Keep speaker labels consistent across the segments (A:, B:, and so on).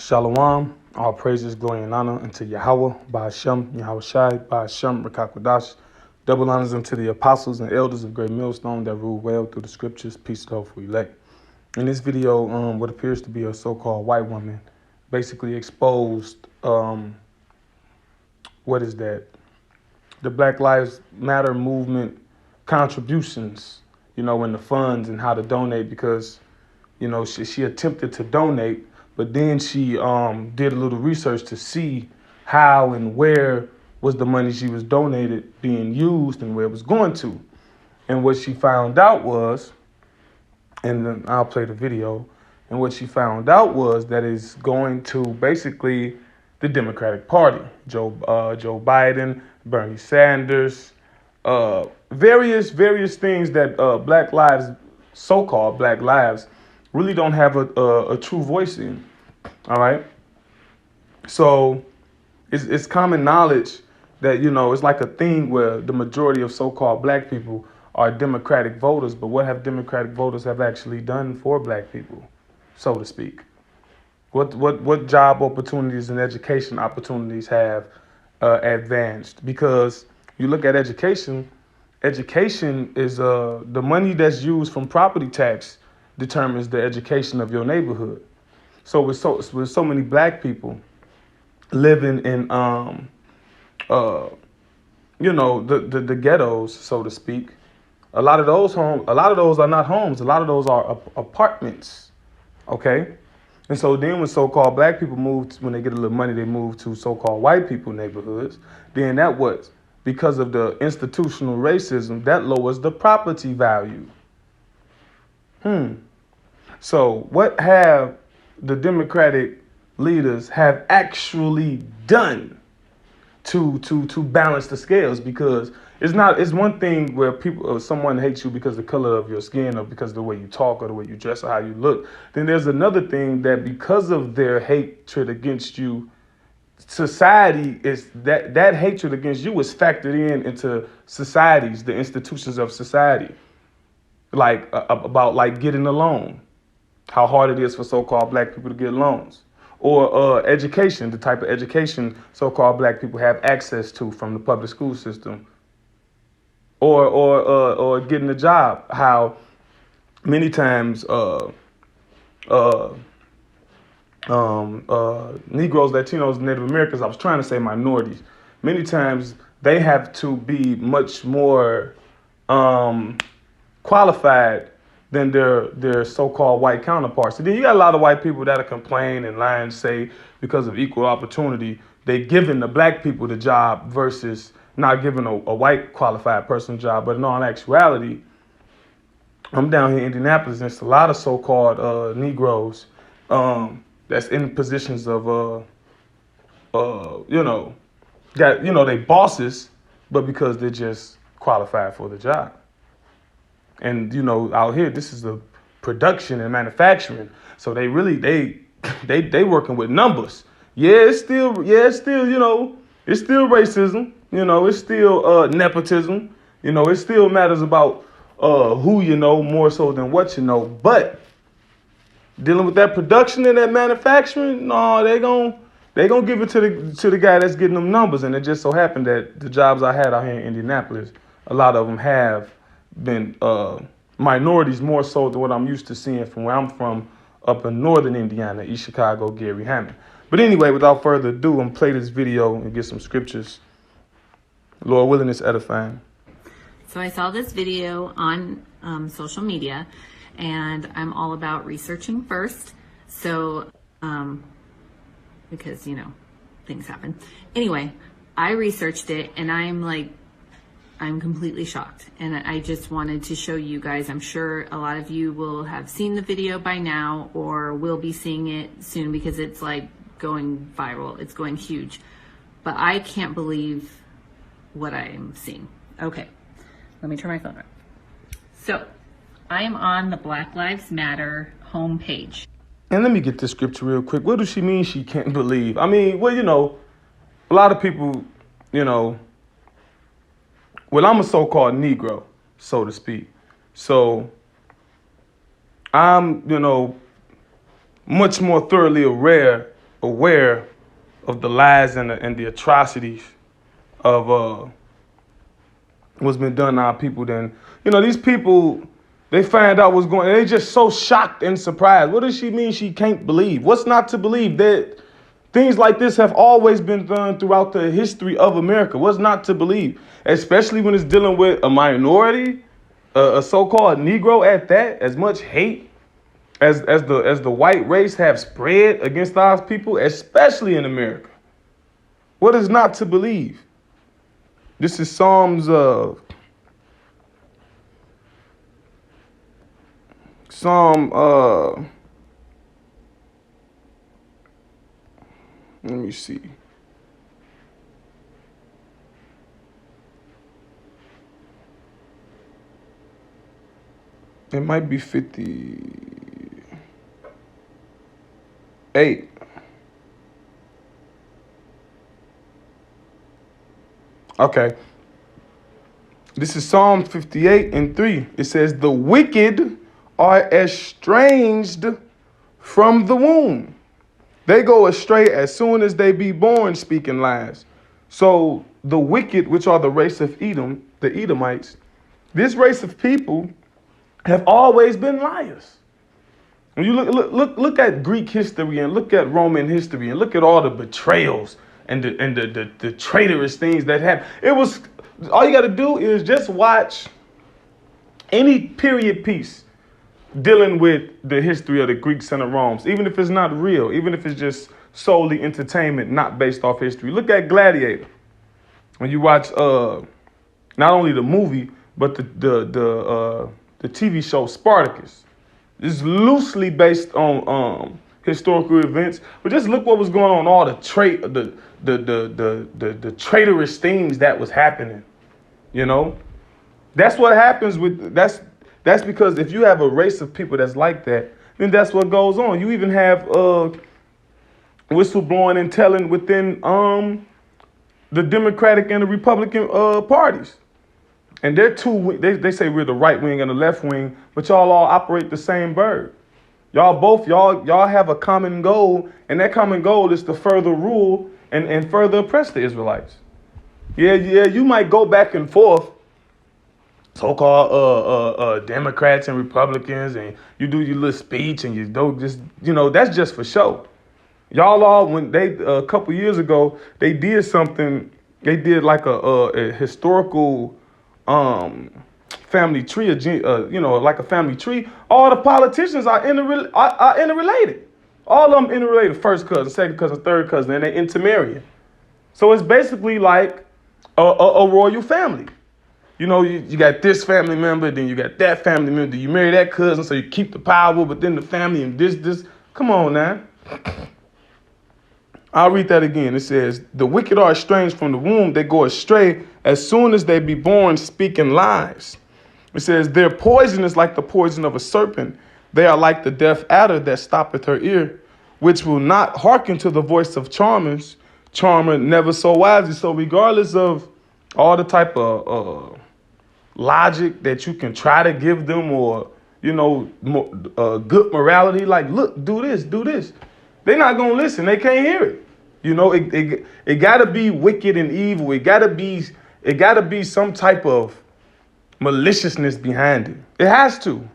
A: Shalom, all praises, glory, and honor unto Yahweh, Ba'ashem, Yahweh Shai, Ba'ashem, Rakakwadash. Double honors unto the apostles and elders of Great Millstone that rule well through the scriptures, peace to hopeful elect. In this video, what appears to be a so-called white woman basically exposed, the Black Lives Matter movement contributions, and the funds and how to donate because, she attempted to donate. But then she did a little research to see how and where was the money she was donated being used and where it was going to. And what she found out was, and then I'll play the video, and what she found out was that it's going to basically the Democratic Party. Joe Biden, Bernie Sanders, various things that Black lives, so-called Black lives, really don't have a true voice in. All right. So it's common knowledge that, it's like a thing where the majority of so-called Black people are Democratic voters. But what have Democratic voters have actually done for Black people, so to speak? What job opportunities and education opportunities have advanced? Because you look at education is the money that's used from property tax determines the education of your neighborhood. So with so many Black people living in the ghettos, so to speak, a lot of those are not homes. A lot of those are apartments. Okay. And so then when so-called Black people when they get a little money, they move to so-called white people neighborhoods. Then because of the institutional racism, that lowers the property value. So what have the Democratic leaders have actually done to balance the scales? Because it's one thing where someone hates you because of the color of your skin or because of the way you talk or the way you dress or how you look. Then there's another thing that because of their hatred against you, society is that hatred against you is factored into societies, the institutions of society, like about getting a loan, how hard it is for so-called Black people to get loans, or education, the type of education so-called Black people have access to from the public school system, or getting a job, how many times Negroes, Latinos, Native Americans, I was trying to say minorities, many times they have to be much more qualified than their so-called white counterparts. And then you got a lot of white people that'll complain and lie and say because of equal opportunity, they giving the Black people the job versus not giving a white qualified person a job. But in all actuality, I'm down here in Indianapolis, and it's a lot of so-called Negroes that's in positions of they bosses, but because they're just qualified for the job. And, out here, this is the production and manufacturing. So they working with numbers. It's still racism. It's still nepotism. It still matters about who you know more so than what you know. But dealing with that production and that manufacturing, no, they gonna give it to the guy that's getting them numbers. And it just so happened that the jobs I had out here in Indianapolis, a lot of them have been minorities more so than what I'm used to seeing from where I'm from up in northern Indiana, East Chicago, Gary Hammond. But anyway, without further ado, I'm going to play this video and get some scriptures. Lord willing, it's edifying.
B: So I saw this video on social media, and I'm all about researching first. So, because, things happen. Anyway, I researched it, and I'm completely shocked, and I just wanted to show you guys. I'm sure a lot of you will have seen the video by now or will be seeing it soon because it's going viral. It's going huge, but I can't believe what I'm seeing. Okay, let me turn my phone on. So I am on the Black Lives Matter homepage.
A: And let me get this scripture real quick. What does she mean she can't believe? I mean, a lot of people, well, I'm a so-called Negro, so to speak. So I'm, much more thoroughly aware aware of the lies and the atrocities of what's been done to our people, then, these people, they find out what's going on. They just so shocked and surprised. What does she mean she can't believe? What's not to believe? That things like this have always been done throughout the history of America. What's not to believe? Especially when it's dealing with a minority, a so-called Negro at that, as much hate as the white race have spread against our people, especially in America. What is not to believe? This is Psalms let me see. It might be 58. Okay. This is Psalm 58:3. It says, "The wicked are estranged from the womb. They go astray as soon as they be born, speaking lies." So the wicked, which are the race of Edom, the Edomites, this race of people have always been liars. When you look at Greek history and look at Roman history and look at all the betrayals and the traitorous things that happened, it was all you got to do is just watch any period piece dealing with the history of the Greeks and the Romans, even if it's not real, even if it's just solely entertainment, not based off history. Look at Gladiator. When you watch not only the movie but the TV show Spartacus, it's loosely based on historical events. But just look what was going on, all the traitorous things that was happening. That's what happens with that's because if you have a race of people that's like that, then that's what goes on. You even have whistleblowing and telling within the Democratic and the Republican parties. And they're they say we're the right wing and the left wing, but y'all all operate the same bird. Y'all have a common goal, and that common goal is to further rule and further oppress the Israelites. Yeah, you might go back and forth, so-called Democrats and Republicans, and you do your little speech and you don't just, that's just for show. Y'all all, when they, a couple years ago, they did something, they did like a historical family tree, like a family tree. All the politicians are interrelated. All of them interrelated, first cousin, second cousin, third cousin, and they intermarrying. So it's basically like a royal family. You got this family member, then you got that family member. You marry that cousin, so you keep the power, but then the family and this. Come on now. I'll read that again. It says, "The wicked are estranged from the womb. They go astray as soon as they be born, speaking lies." It says, "Their poison is like the poison of a serpent. They are like the deaf adder that stoppeth her ear, which will not hearken to the voice of charmers. Charmer never so wisely." So regardless of all the type of logic that you can try to give them, or good morality, like, look, do this, they're not gonna listen. They can't hear it. It gotta be wicked and evil. It gotta be some type of maliciousness behind it. It has to.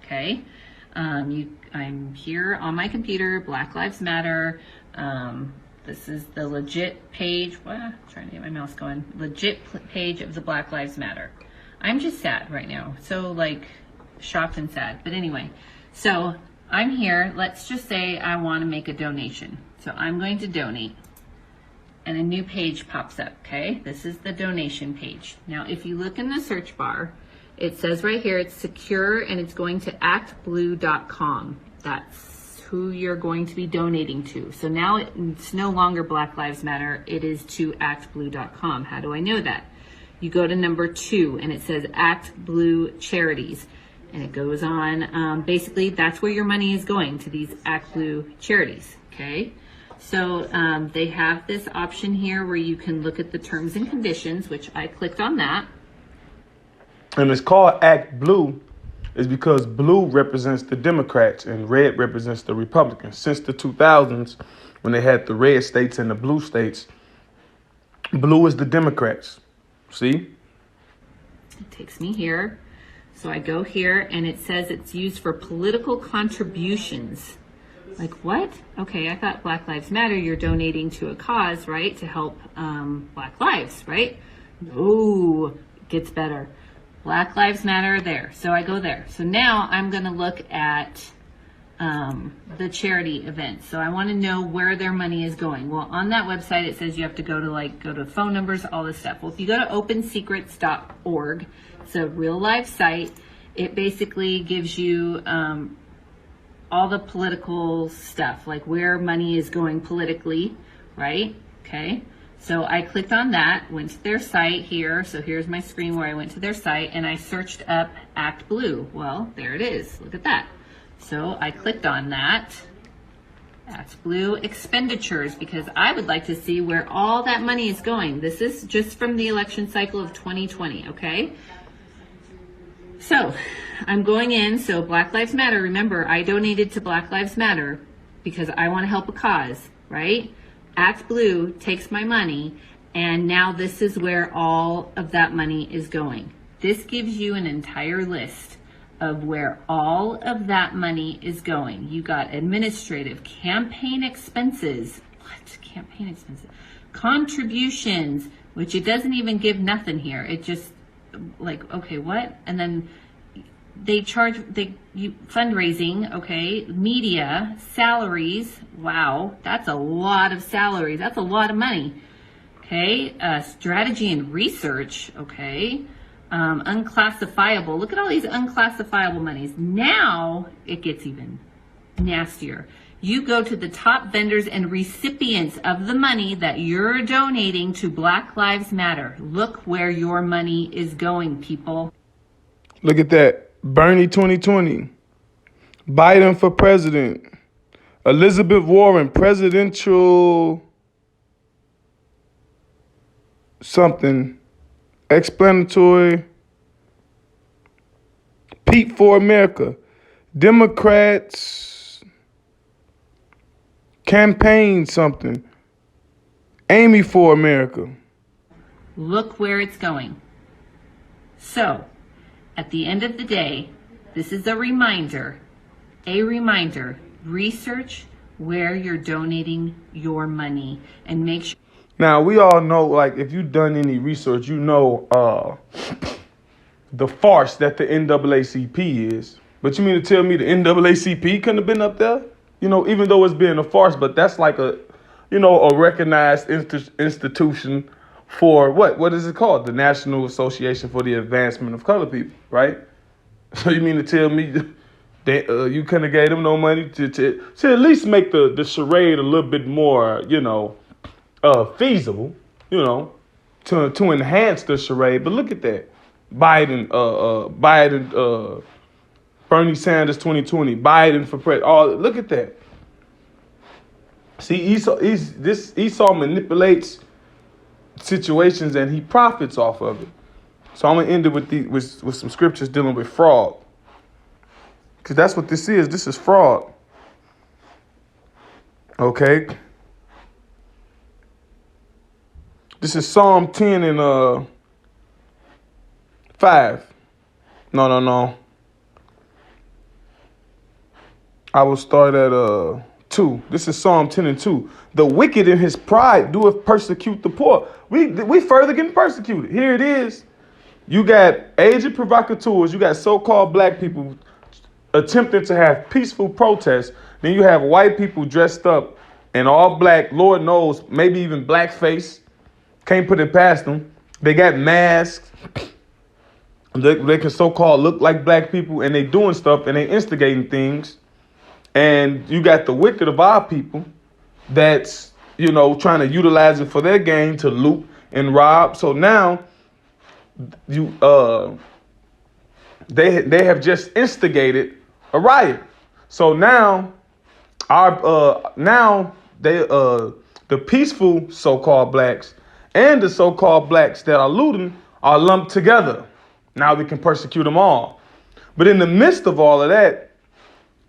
B: Okay. I'm here on my computer, Black Lives Matter. This is the legit page. Trying to get my mouse going. Legit page of the Black Lives Matter. I'm just sad right now. So shocked and sad. But anyway, so I'm here. Let's just say I want to make a donation. So I'm going to donate. And a new page pops up, okay? This is the donation page. Now, if you look in the search bar, it says right here, it's secure, and it's going to actblue.com. That's who you're going to be donating to. So now it's no longer Black Lives Matter. It is to actblue.com. How do I know that? You go to number 2, and it says Act Blue Charities. And it goes on. Basically, that's where your money is going, to these Act Blue charities, okay? So they have this option here where you can look at the terms and conditions, which I clicked on that.
A: And it's called Act Blue. is because blue represents the Democrats and red represents the Republicans. Since the 2000s, when they had the red states and the blue states, blue is the Democrats. See?
B: It takes me here. So I go here and it says it's used for political contributions. Like what? Okay, I thought Black Lives Matter, you're donating to a cause, right? To help Black lives, right? No, it gets better. Black Lives Matter there. So I go there. So now I'm going to look at the charity events. So I want to know where their money is going. Well, on that website, it says you have to go to phone numbers, all this stuff. Well, if you go to opensecrets.org, it's a real life site. It basically gives you all the political stuff, like where money is going politically, right? Okay. So I clicked on that, went to their site here. So here's my screen where I went to their site and I searched up Act Blue. Well, there it is. Look at that. So I clicked on that. Act Blue expenditures, because I would like to see where all that money is going. This is just from the election cycle of 2020, okay? So I'm going in. So Black Lives Matter, remember, I donated to Black Lives Matter because I want to help a cause, right? Act Blue takes my money, and now this is where all of that money is going. This gives you an entire list of where all of that money is going. You got administrative, campaign expenses. What? Campaign expenses. Contributions, which it doesn't even give nothing here. It just like, okay, what? And then they charge, fundraising, okay, media, salaries. Wow, that's a lot of salaries. That's a lot of money. Okay, strategy and research, okay. Unclassifiable. Look at all these unclassifiable monies. Now it gets even nastier. You go to the top vendors and recipients of the money that you're donating to Black Lives Matter. Look where your money is going, people.
A: Look at that. Bernie 2020. Biden for president. Elizabeth Warren, presidential something. Explanatory. Pete for America. Democrats. Campaign something. Amy for America.
B: Look where it's going. So, at the end of the day, this is a reminder. Research where you're donating your money and make sure.
A: Now, we all know, like, if you've done any research, you know the farce that the NAACP is. But you mean to tell me the NAACP couldn't have been up there? You know, even though it's being a farce, but that's like a recognized institution for what is it called? The National Association for the Advancement of Colored People, right? So you mean to tell me that you couldn't have gave them no money to at least make the charade a little bit more, feasible, to enhance the charade. But look at that. Biden, Bernie Sanders 2020, Biden for president. Look at that. See, Esau manipulates situations and he profits off of it. So I'm gonna end it with some scriptures dealing with fraud, because that's what this is. This is fraud. Okay. This is Psalm 10 and 5. No. I will start at 2. This is Psalm 10 and 2. The wicked in his pride doeth persecute the poor. We further getting persecuted. Here it is. You got aged provocateurs. You got so-called black people attempting to have peaceful protests. Then you have white people dressed up in all black, Lord knows, maybe even blackface. Can't put it past them. They got masks. They can so-called look like black people, and they doing stuff and they instigating things. And you got the wicked of our people that's, trying to utilize it for their gain to loot and rob. So now they have just instigated a riot. So now the peaceful so-called blacks and the so-called blacks that are looting are lumped together. Now we can persecute them all. But in the midst of all of that,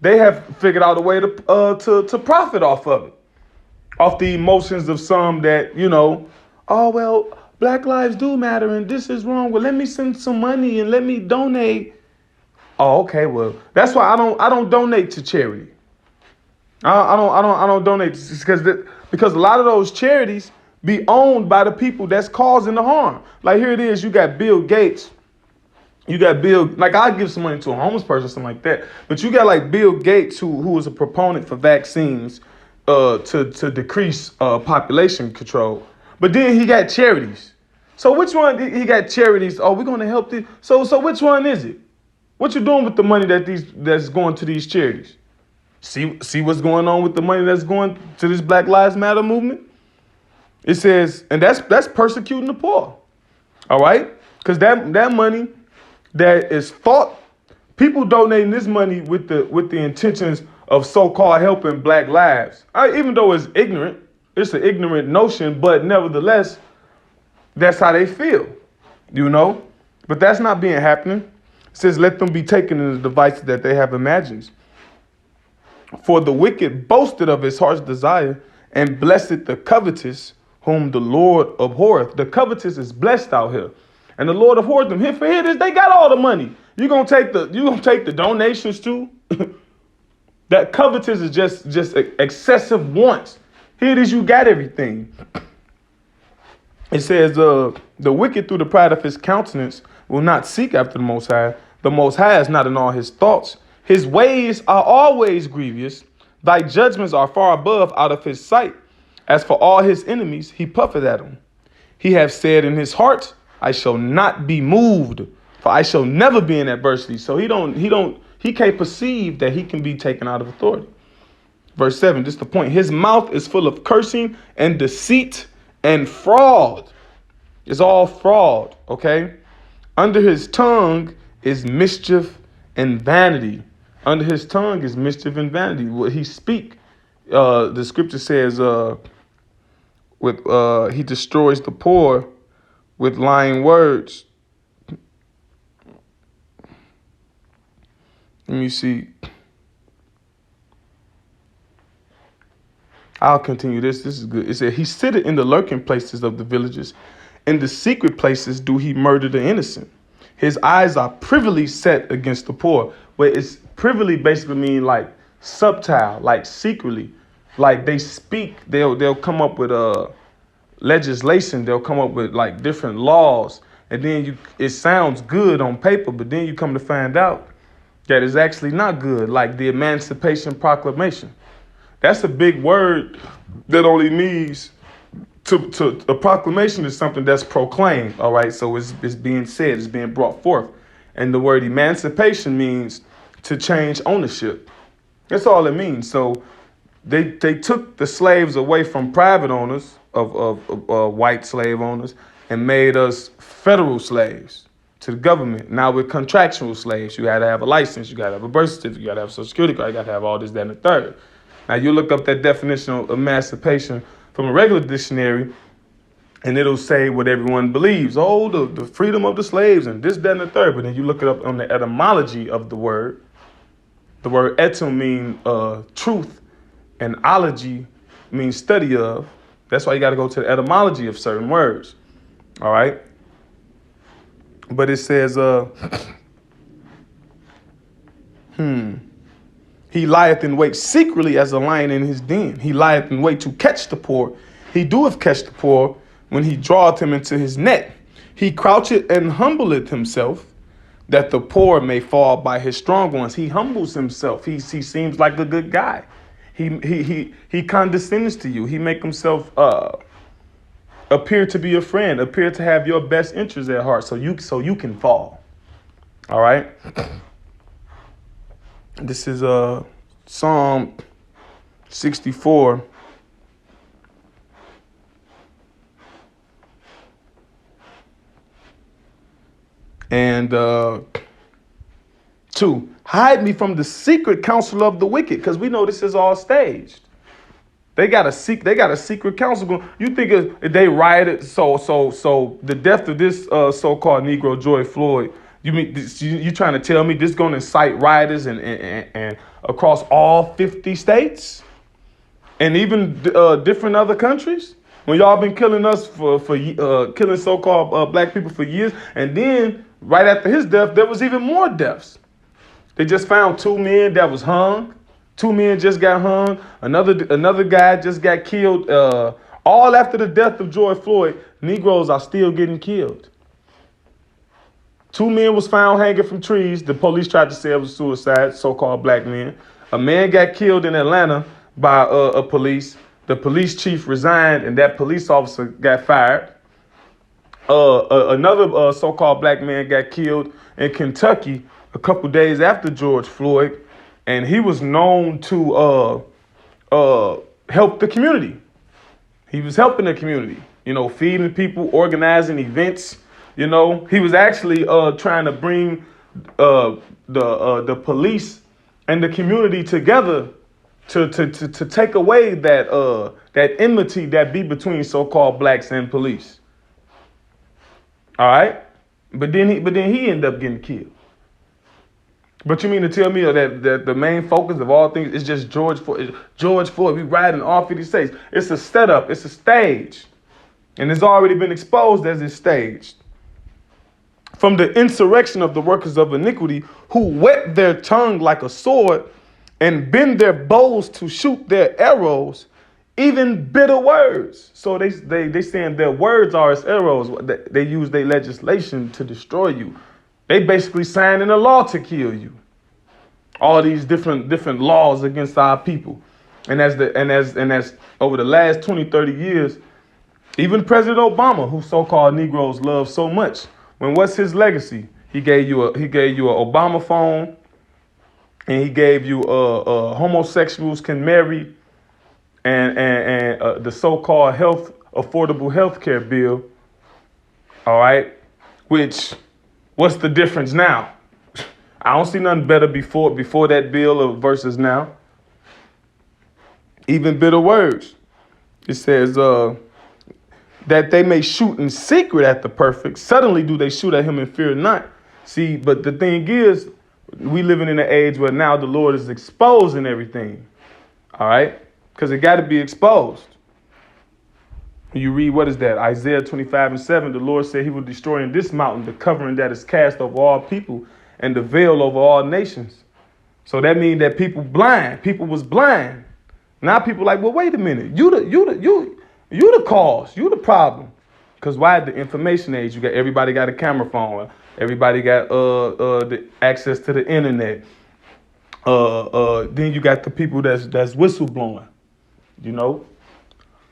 A: they have figured out a way to profit off of it, off the emotions of some that, oh, well, Black lives do matter and this is wrong. Well, let me send some money and let me donate. Oh, okay. Well, that's why I don't donate to charity. I don't donate because a lot of those charities be owned by the people that's causing the harm. Like here it is, you got Bill Gates. You got like I'd give some money to a homeless person or something like that. But you got like Bill Gates who is a proponent for vaccines to decrease population control. But then he got charities. So which one? He got charities. Oh, we're going to help these. So which one is it? What you doing with the money that's going to these charities? See what's going on with the money that's going to this Black Lives Matter movement? It says, and that's persecuting the poor. All right? Because that money that is thought, people donating this money with the intentions of so-called helping Black lives. Even though it's ignorant, it's an ignorant notion, but nevertheless, that's how they feel, But that's not being happening. It says, let them be taken in the devices that they have imagined. For the wicked boasted of his heart's desire, and blessed the covetous, whom the Lord abhorreth. The covetous is blessed out here, and the Lord abhorreth them. Here it is. They got all the money. You gonna take the donations too? That covetous is just excessive wants. Here it is. You got everything. It says, the wicked through the pride of his countenance will not seek after the Most High. The Most High is not in all his thoughts. His ways are always grievous. Thy judgments are far above out of his sight. As for all his enemies, he puffeth at them. He hath said in his heart, I shall not be moved, for I shall never be in adversity. So he can't perceive that he can be taken out of authority. Verse 7, this is the point. His mouth is full of cursing and deceit and fraud. It's all fraud, okay? Under his tongue is mischief and vanity. Under his tongue is mischief and vanity. What he speak, the scripture says, he destroys the poor with lying words. Let me see. I'll continue this. This is good. It said, he sitteth in the lurking places of the villages. In the secret places do he murder the innocent. His eyes are privily set against the poor. Where it's privily basically mean like subtile, like secretly. Like they speak, they'll come up with legislation. They'll come up with like different laws. And then it sounds good on paper, but then you come to find out that it's actually not good. Like the Emancipation Proclamation. That's a big word that only means to a proclamation is something that's proclaimed. All right. So it's being said, it's being brought forth. And the word emancipation means to change ownership. That's all it means. So they took the slaves away from private owners of white slave owners and made us federal slaves to the government. Now we're contractual slaves. You got to have a license. You got to have a birth certificate. You got to have a social security card. You got to have all this, that, and the third. Now you look up that definition of emancipation from a regular dictionary, and it'll say what everyone believes. Oh, the freedom of the slaves and this, that, and the third. But then you look it up on the etymology of the word. The word etym means truth, and ology means study of. That's why you got to go to the etymology of certain words. All right. But it says, he lieth in wait secretly as a lion in his den. He lieth in wait to catch the poor. He doeth catch the poor when he draweth him into his net. He croucheth and humbleth himself, that the poor may fall by his strong ones. He humbles himself. He seems like a good guy. He condescends to you. He make himself appear to be a friend, appear to have your best interests at heart, so you can fall. All right. This is Psalm 64. And 2, hide me from the secret counsel of the wicked, because we know this is all staged. They got a secret counsel going. You think if they rioted, so the death of this so-called Negro George Floyd, You mean you trying to tell me this going to incite rioters and across all 50 states and even different other countries? When y'all been killing us for killing so-called black people for years, and then right after his death, there was even more deaths. They just found 2 men that was hung. 2 men just got hung. Another guy just got killed. All after the death of George Floyd, Negroes are still getting killed. 2 men was found hanging from trees. The police tried to say it was suicide, so-called black men. A man got killed in Atlanta by a police. The police chief resigned, and that police officer got fired. Another so-called black man got killed in Kentucky a couple days after George Floyd, and he was known to help the community. He was helping the community, feeding people, organizing events. He was actually trying to bring the police and the community together to take away that enmity that be between so-called blacks and police. All right, but then he ended up getting killed. But you mean to tell me that the main focus of all things is just George Floyd? George Floyd, we riding all 50 states. It's a setup. It's a stage, and it's already been exposed as it's staged. From the insurrection of the workers of iniquity, who whet their tongue like a sword and bend their bows to shoot their arrows, even bitter words. So they saying their words are as arrows. They use their legislation to destroy you. They basically signing a law to kill you. All these different laws against our people. And as over the last 20, 30 years, even President Obama, who so-called Negroes love so much, what's his legacy? He gave you an Obama phone, and he gave you homosexuals can marry, and the so-called affordable health care bill. All right, what's the difference now? I don't see nothing better before that bill versus now. Even bitter words. It says that they may shoot in secret at the perfect. Suddenly do they shoot at him and fear not. See, but the thing is, we living in an age where now the Lord is exposing everything. All right? Because it got to be exposed. When you read, what is that? Isaiah 25:7, the Lord said he will destroy in this mountain the covering that is cast over all people and the veil over all nations. So that means that people was blind. Now people like, well, wait a minute. You the cause. You the problem. Because why? The information age. Everybody got a camera phone. Everybody got the access to the internet. Then you got the people that's whistleblowing.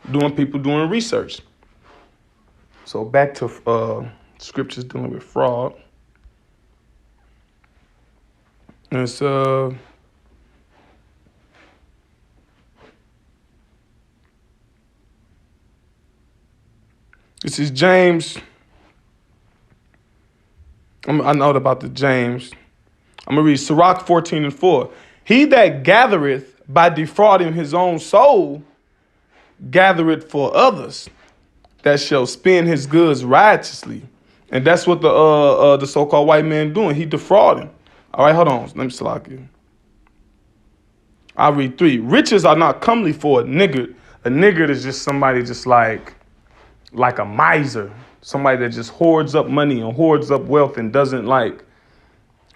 A: Doing research. So back to scriptures dealing with fraud. And it's this is James. I know about the James. I'm going to read Sirach 14:4. He that gathereth by defrauding his own soul, gathereth for others, that shall spend his goods righteously. And that's what the so-called white man doing. He defrauding. All right, hold on. Let me select it. I'll read 3. Riches are not comely for a niggard. A niggard is just somebody just like a miser. Somebody that just hoards up money and hoards up wealth and doesn't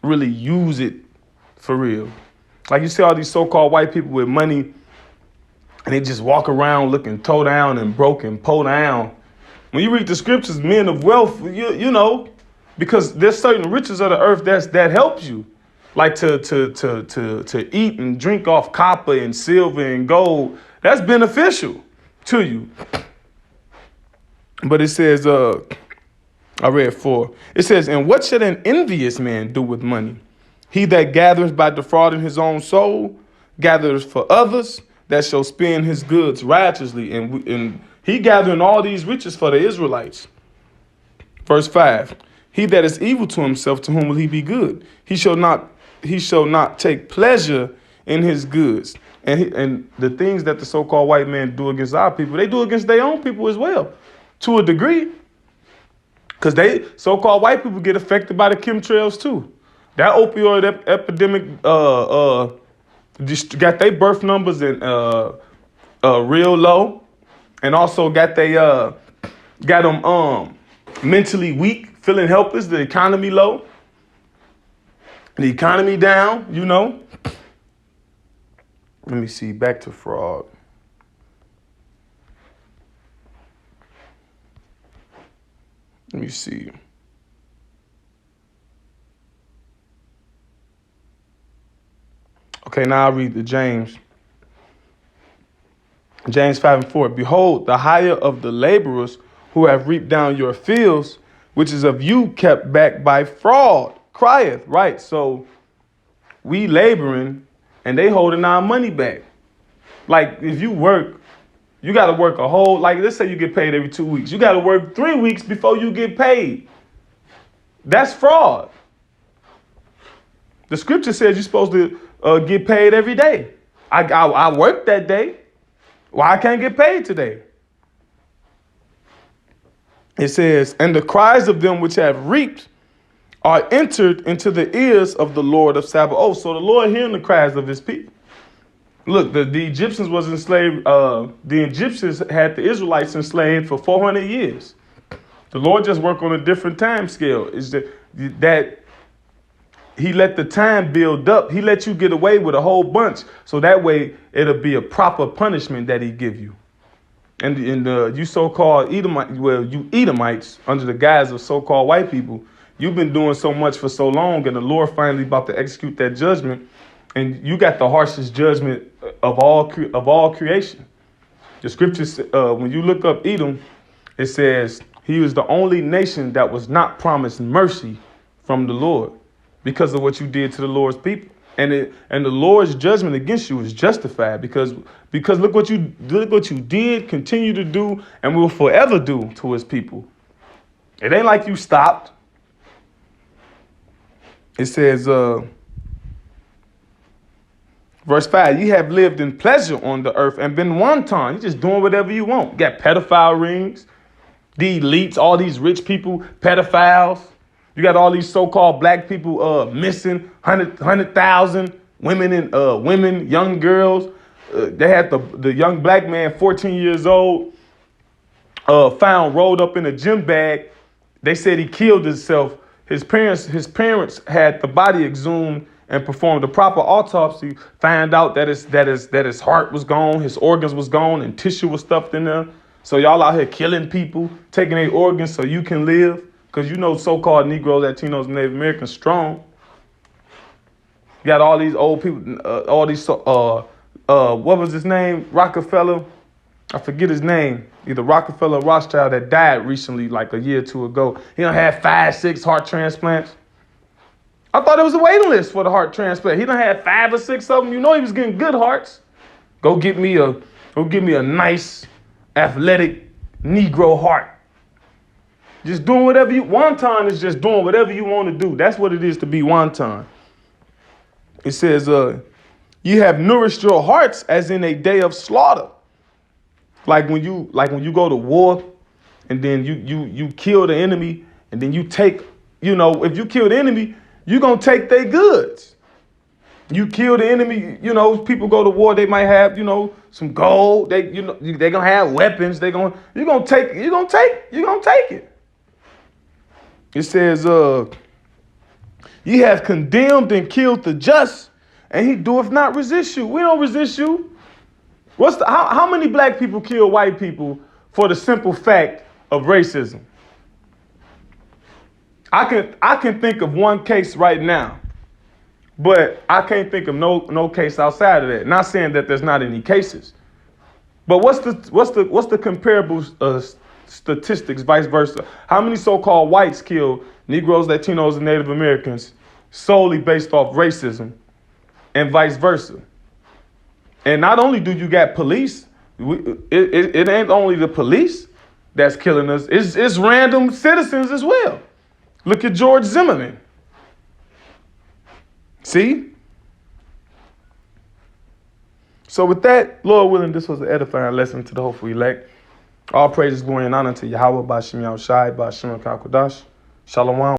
A: really use it for real. Like you see all these so-called white people with money and they just walk around looking toe down and broken, po down. When you read the scriptures, men of wealth, because there's certain riches of the earth that helps you. Like to eat and drink off copper and silver and gold. That's beneficial to you. But it says, I read 4. It says, and what should an envious man do with money? He that gathers by defrauding his own soul, gathers for others, that shall spend his goods righteously. And he gathering all these riches for the Israelites. Verse 5, he that is evil to himself, to whom will he be good? He shall not take pleasure in his goods. And the things that the so-called white man do against our people, they do against their own people as well, to a degree. Because they, so-called white people, get affected by the chemtrails too. That opioid epidemic just got their birth numbers in real low, and also got them mentally weak, feeling helpless. The economy low, the economy down. Let me see. Back to fraud. Let me see. Okay, now I'll read the James. James 5:4. Behold, the hire of the laborers who have reaped down your fields, which is of you kept back by fraud, crieth. Right. So we laboring and they holding our money back. Like if you work, you got to work a whole, like let's say you get paid every 2 weeks. You got to work 3 weeks before you get paid. That's fraud. The scripture says you're supposed to get paid every day. I worked that day. Why I can't get paid today? It says, and the cries of them which have reaped are entered into the ears of the Lord of Sabaoth. Oh, so the Lord hearing the cries of his people. Look, the Egyptians was enslaved. The Egyptians had the Israelites enslaved for 400 years. The Lord just worked on a different time scale. Is that he let the time build up. He let you get away with a whole bunch. So that way it'll be a proper punishment that he give you. And you so-called Edomites, well, you Edomites, under the guise of so-called white people, you've been doing so much for so long, and the Lord finally about to execute that judgment. And you got the harshest judgment of all creation. The scriptures, when you look up Edom, it says he was the only nation that was not promised mercy from the Lord because of what you did to the Lord's people. And the Lord's judgment against you is justified because look what you did, continue to do, and will forever do to his people. It ain't like you stopped. It says, verse 5, you have lived in pleasure on the earth and been wanton. You're just doing whatever you want. You got pedophile rings, the elites, all these rich people, pedophiles. You got all these so-called black people missing 100,000 women and young girls. They had the young black man, 14 years old, found rolled up in a gym bag. They said he killed himself. His parents had the body exhumed and performed a proper autopsy. Found out that his heart was gone, his organs was gone, and tissue was stuffed in there. So y'all out here killing people, taking their organs so you can live. Because you know so-called Negroes, Latinos, and Native Americans strong. You got all these old people, all these, what was his name? Rockefeller. I forget his name. Either Rockefeller or Rothschild that died recently, like a year or two ago. He done had 5, 6 heart transplants. I thought there was a waiting list for the heart transplant. He done had 5 or 6 of them. You know he was getting good hearts. Go get me a nice, athletic Negro heart. Just doing whatever you, wonton is just doing whatever you want to do. That's what it is to be wonton. It says, you have nourished your hearts as in a day of slaughter. Like when you go to war and then you kill the enemy and then you take, if you kill the enemy, you're going to take their goods. You kill the enemy, people go to war, they might have, some gold. They're going to have weapons. You're going to take it. It says, ye have condemned and killed the just, and he doeth not resist you. We don't resist you. How many black people kill white people for the simple fact of racism? I can think of one case right now, but I can't think of no case outside of that. Not saying that there's not any cases, but what's the comparable statistics, vice versa? How many so-called whites kill Negroes, Latinos, and Native Americans solely based off racism, and vice versa? And not only do you got police, it ain't only the police that's killing us. It's random citizens as well. Look at George Zimmerman. See? So with that, Lord willing, this was an edifying lesson to the hopeful elect. All praises, glory, and honor to Yahweh, Bashim Yahushai, Bashim Kakodash. Shalom.